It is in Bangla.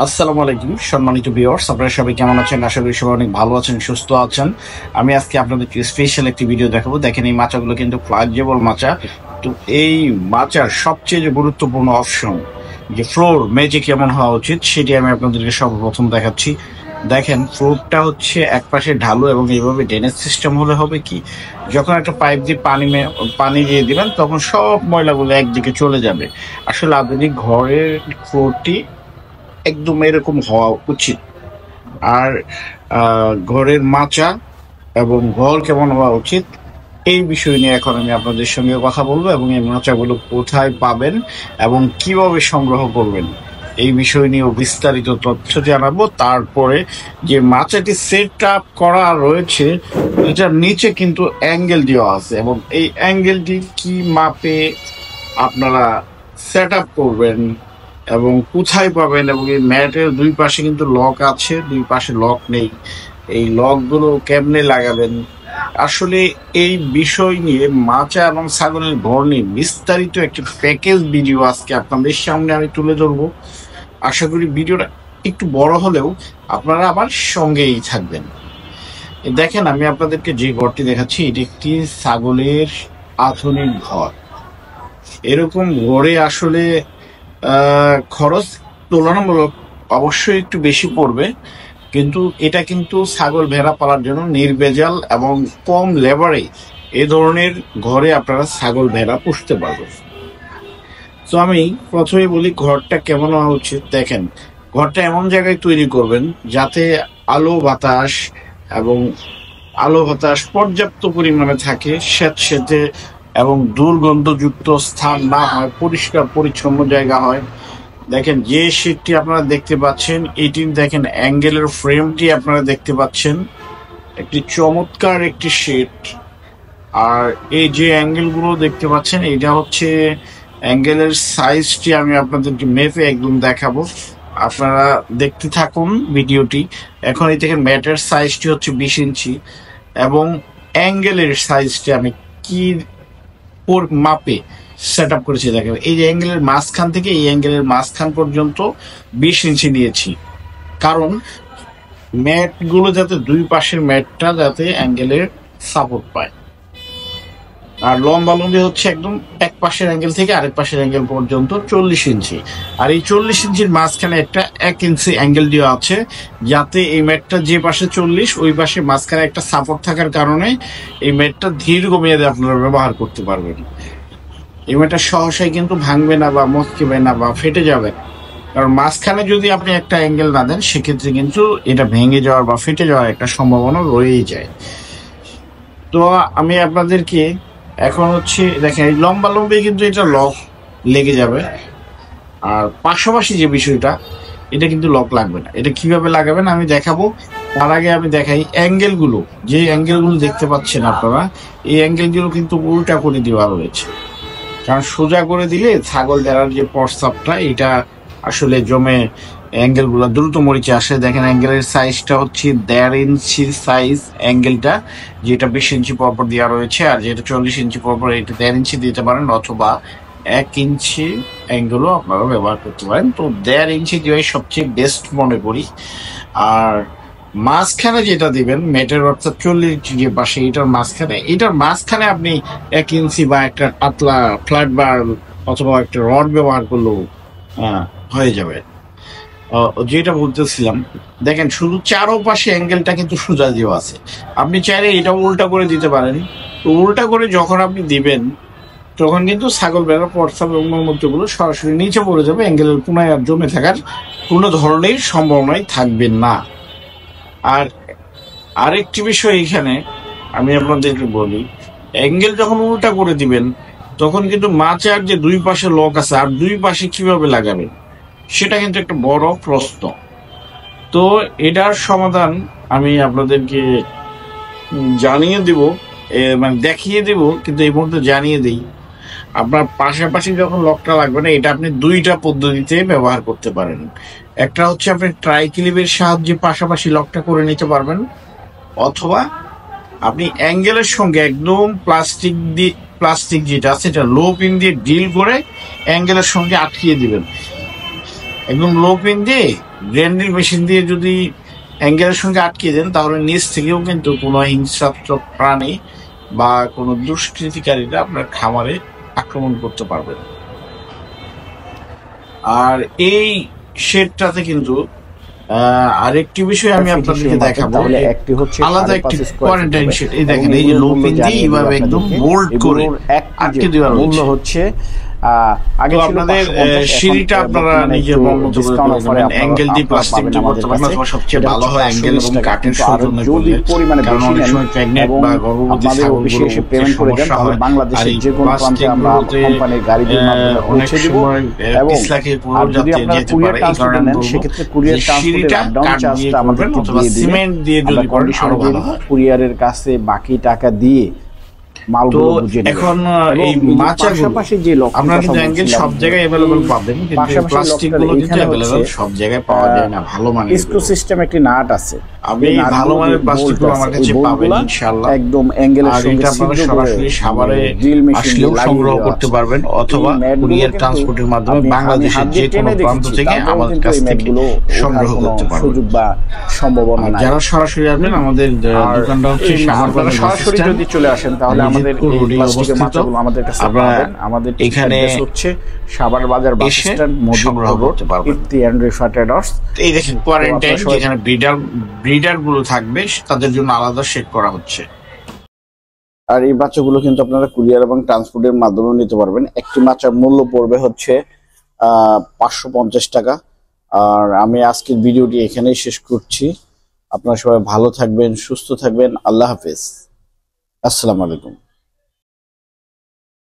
আসসালামু আলাইকুম সম্মানিত ভিউয়ার্স, আপনারা সবাই কেমন আছেন? আশা করি সবাই অনেক ভালো আছেন, সুস্থ আছেন। আমি আজকে আপনাদেরকে স্পেশাল একটি ভিডিও দেখাবো। দেখেন, এই মাচাগুলো কিন্তু ফ্লেক্সিবল মাচা। তো এই মাচার সবচেয়ে যে গুরুত্বপূর্ণ অপশন, যে ফ্লোর মেঝে কেমন হওয়া উচিত, সেটি আমি আপনাদেরকে সর্বপ্রথম দেখাচ্ছি। দেখেন, ফ্লোরটা হচ্ছে এক পাশে ঢালু এবং এইভাবে ড্রেনেজ সিস্টেম হলে হবে কি, যখন একটা পাইপ দিয়ে পানি দিয়ে দিবেন তখন সব ময়লাগুলো একদিকে চলে যাবে। আসলে আধুনিক ঘরের ফ্লোরটি একদম এরকম হওয়া উচিত। আর ঘরের মাচা এবং ঘর কেমন হওয়া উচিত, এই বিষয় নিয়ে এখন আমি আপনাদের সঙ্গে কথা বলবো, এবং এই মাচাগুলো কোথায় পাবেন এবং কিভাবে সংগ্রহ করবেন এই বিষয় নিয়েও বিস্তারিত তথ্য জানাবো। তারপরে যে মাচাটি সেট আপ করা রয়েছে, এটার নিচে কিন্তু অ্যাঙ্গেল দেওয়া আছে, এবং এই অ্যাঙ্গেলটি কি মাপে আপনারা সেট আপ করবেন এবং কোথায় পাবেন, এবং এই ম্যাটের দুই পাশে কিন্তু লক আছে, দুই পাশে লক নেই, এই লকগুলো কেমনে লাগাবেন, আসলে এই বিষয় নিয়ে মাচা এবং ছাগলের ঘর নিয়ে বিস্তারিত একটি প্যাকেজ ভিডিও আজকে আপনাদের সামনে আমি তুলে ধরবো। আশা করি ভিডিওটা একটু বড় হলেও আপনারা আবার সঙ্গেই থাকবেন। দেখেন, আমি আপনাদেরকে যে ঘরটি দেখাচ্ছি, এটি একটি ছাগলের আধুনিক ঘর। এরকম ঘরে আসলে খরচ তুলনামূলক অবশ্যই একটু বেশি পড়বে, কিন্তু এটা কিন্তু ছাগল ভেড়া পালার জন্য নির্ভেজাল এবং কম লেবারে এ ধরনের ঘরে আপনারা ছাগল ভেড়া পুষতে পারবেন। তো আমি প্রথমে বলি ঘরটা কেমন হওয়া উচিত। দেখেন, ঘরটা এমন জায়গায় তৈরি করবেন যাতে আলো বাতাস পর্যাপ্ত পরিমাণে থাকে, স্যাঁতসেঁতে এবং দুর্গন্ধযুক্ত স্থান না হয়, পরিষ্কার পরিচ্ছন্ন জায়গা হয়। দেখেন, যে শীটটি আপনারা দেখতে পাচ্ছেন, এটি দেখেন অ্যাঙ্গেলের ফ্রেমটি আপনারা দেখতে পাচ্ছেন, একটি চমৎকার একটি শীট। আর এই যে অ্যাঙ্গেলগুলো দেখতে পাচ্ছেন, এটা হচ্ছে অ্যাঙ্গেলের সাইজটি আমি আপনাদেরকে মেপে একদম দেখাবো, আপনারা দেখতে থাকুন ভিডিওটি। এখন এই দেখেন, ম্যাটের সাইজটি হচ্ছে 20 ইঞ্চি এবং অ্যাঙ্গেলের সাইজটি আমি কি মাপে সেট আপ করেছি। দেখেন, এই যে অ্যাঙ্গেলের মাঝখান থেকে এই অ্যাঙ্গেলের মাঝখান পর্যন্ত 20 ইঞ্চি নিয়েছি, কারণ ম্যাটগুলো যাতে দুই পাশের ম্যাটটা যাতে অ্যাঙ্গেলের সাপোর্ট পায়। আর লম্বি হচ্ছে একদম এক পাশের অ্যাঙ্গেল থেকে আরেক পাশের অ্যাঙ্গেল পর্যন্ত 40 ইঞ্চি। আর এই 40 ইঞ্চির মাঝখানে একটা 1 ইঞ্চি অ্যাঙ্গেল দেওয়া আছে, যাতে এই ম্যাটটা যে পাশে 40 ওই পাশে মাঝখানে একটা সাপোর্ট থাকার কারণে এই ম্যাটটা দীর্ঘমেয়াদে আপনারা ব্যবহার করতে পারবেন। এই ম্যাটটা সহসাই কিন্তু ভাঙবে না বা মচকেবে না বা ফেটে যাবে, কারণ মাঝখানে যদি আপনি একটা অ্যাঙ্গেল না দেন সেক্ষেত্রে কিন্তু এটা ভেঙে যাওয়ার বা ফেটে যাওয়ার একটা সম্ভাবনা রয়েই যায়। তো আমি আপনাদেরকে এখন হচ্ছে দেখেন, এই লম্বি কিন্তু এটা লক লেগে যাবে, আর পাশাপাশি যে বিষয়টা, এটা কিন্তু লক লাগবে না। এটা কিভাবে লাগাবেন আমি দেখাবো। তার আগে আমি দেখাই অ্যাঙ্গেলগুলো, যে অ্যাঙ্গেলগুলো দেখতে পাচ্ছেন আপনারা, এই অ্যাঙ্গেলগুলো কিন্তু উল্টা করে দেওয়া রয়েছে, কারণ সোজা করে দিলে ছাগল ভেড়ার যে প্রস্রাবটা এটা আসলে জমে অ্যাঙ্গেলগুলো দ্রুত মরিচে আসে। দেখেন, অ্যাঙ্গেলের সাইজটা হচ্ছে 1.5 ইঞ্চির সাইজ অ্যাঙ্গেলটা, যেটা 20 ইঞ্চি পরপর দেওয়া রয়েছে, আর যেটা 40 ইঞ্চি পরপর এটা 1.5 ইঞ্চি দিতে পারেন, অথবা 1 ইঞ্চি অ্যাঙ্গেলও আপনারা ব্যবহার করতে পারেন। তো 1.5 ইঞ্চি দেওয়াই সবচেয়ে বেস্ট মনে করি। আর মাঝখানে যেটা দিবেন ম্যাটের, অর্থাৎ 40 ইঞ্চি যে পাশে, এটার মাঝখানে আপনি 1 ইঞ্চি বা একটা পাতলা ফ্ল্যাট বার অথবা একটা রড ব্যবহার করলেও হয়ে যাবে। যেটা বলতেছিলাম, দেখেন, শুধু চারোপাশে অ্যাঙ্গেলটা কিন্তু সোজা দেওয়া আছে, আপনি চাইলে এটা উল্টা করে দিতে পারেন। তো উল্টা করে যখন আপনি দিবেন তখন কিন্তু ছাগল ভেড়ার প্রস্রাব এবং মলমূত্রগুলো সরাসরি নিচে পড়ে যাবে, অ্যাঙ্গেলের কোনায় আর জমে থাকার কোনো ধরনের সম্ভাবনাই থাকবে না। আর আরেকটি বিষয় এখানে আমি আপনাদেরকে বলি, অ্যাঙ্গেল যখন উল্টা করে দিবেন তখন কিন্তু মাচার যে দুই পাশে লক আছে, আর দুই পাশে কিভাবে লাগাবেন সেটা কিন্তু একটা বড় প্রশ্ন। তো এটার সমাধান আমি আপনাদেরকে জানিয়ে দিব, মানে দেখিয়ে দিব, কিন্তু এই মুহূর্তে জানিয়ে দিই। আপনার পাশাপাশি যখন লকটা লাগবে না, এটা আপনি দুইটা পদ্ধতিতে ব্যবহার করতে পারেন। একটা হচ্ছে আপনি ট্রাই ক্লিপের সাহায্যে পাশাপাশি লকটা করে নিতে পারবেন, অথবা আপনি অ্যাঙ্গেলের সঙ্গে একদম প্লাস্টিক যেটা আছে এটা লো পিন দিয়ে ড্রিল করে অ্যাঙ্গেলের সঙ্গে আটকিয়ে দিবেন। একদম লো পেন দিয়ে গ্র্যান্ডিল মেশিন দিয়ে যদি অ্যাঙ্গেলের সঙ্গে আটকে দেন, তাহলে নিচ থেকেও কিন্তু কোনো হিংসাত্মক প্রাণী বা কোনো দুষ্কৃতিকারীরা আপনার খামারে আক্রমণ করতে পারবে না। আর এই শেডটাতে কিন্তু আরেকটি বিষয় আমি আপনাদেরকে দেখাবো, আলাদা একটি কোয়ারেন্টাইন শেড। এই দেখেন, এই যে লো পেন দিয়ে এইভাবে একদম বোল্ড করে আটকে দেওয়া হচ্ছে। আপনাদের সিঁড়িটা আপনারা নিজের মন মতো করে করবেন। অ্যাঙ্গেল দিয়ে প্লাস্টিকটা বর্তমানে সবচেয়ে ভালো হয়, অ্যাঙ্গেল এবং কাঠের সৌজন্য করলে, কারণ অনেক সময় প্রেগনেন্ট বা গর্ভবতী ছাগলগুলো সমস্যা হয়। আর এই প্লাস্টিকগুলোতে অনেক সময় পিছলাকে পুরো যেতে পারে। এই কারণে সিঁড়িটা কাঠ দিয়ে করবেন অথবা সিমেন্ট দিয়ে যদি করেন আরো ভালো হয়। কুরিয়ারের কাছে বাকি টাকা দিয়ে তো এখন এই মাচাগুলো আপনারা কিন্তু অ্যাঙ্গেল সব জায়গায় अवेलेबल পাবেন, কিন্তু প্লাস্টিক গুলো কিন্তু अवेलेबल সব জায়গায় পাওয়া যায় না। ভালো মানের স্ক্রু সিস্টেম একটি নাট আছে, আপনি ভালো মানের প্লাস্টিক গুলো আমার কাছে পাবেন ইনশাআল্লাহ। একদম অ্যাঙ্গেলের সঙ্গে আপনারা সরাসরি সাভারে আসলেও সংগ্রহ করতে পারবেন, অথবা কুরিয়ার ট্রান্সপোর্টের মাধ্যমে বাংলাদেশের যে কোনো প্রান্ত থেকে আমাদের কাছ থেকে সংগ্রহ করতে পারবেন। সুযোগ বা সম্ভাবনা নাই। যারা সরাসরি আসবেন, আমাদের দোকানটা হচ্ছে সাভার বাজার সরাসরি যদি চলে আসেন তাহলে আমাদের প্লাস্টিকের মাচাগুলো আমাদের কাছে পাবেন। আমাদের এখানে হচ্ছে সাভার বাজার বাস স্ট্যান্ড, সংগ্রহ করতে পারবেন। Ifti and Rifa traders. এই দেখেন কোয়ারেন্টাইন, যেখানে ব্রিডার গুলো থাকবে তাদের জন্য আলাদা শেড করা হচ্ছে। আর এই বাচ্চাগুলো কিন্তু আপনারা কুরিয়ার এবং ট্রান্সপোর্টের মাধ্যমে নিতে পারবেন। একটি বাচ্চার মূল্য পড়বে হচ্ছে 550 টাকা। আর আমি আজকের ভিডিওটি এখানেই শেষ করছি। আপনারা সবাই ভালো থাকবেন, সুস্থ থাকবেন। আল্লাহ হাফেজ, আসসালামু আলাইকুম।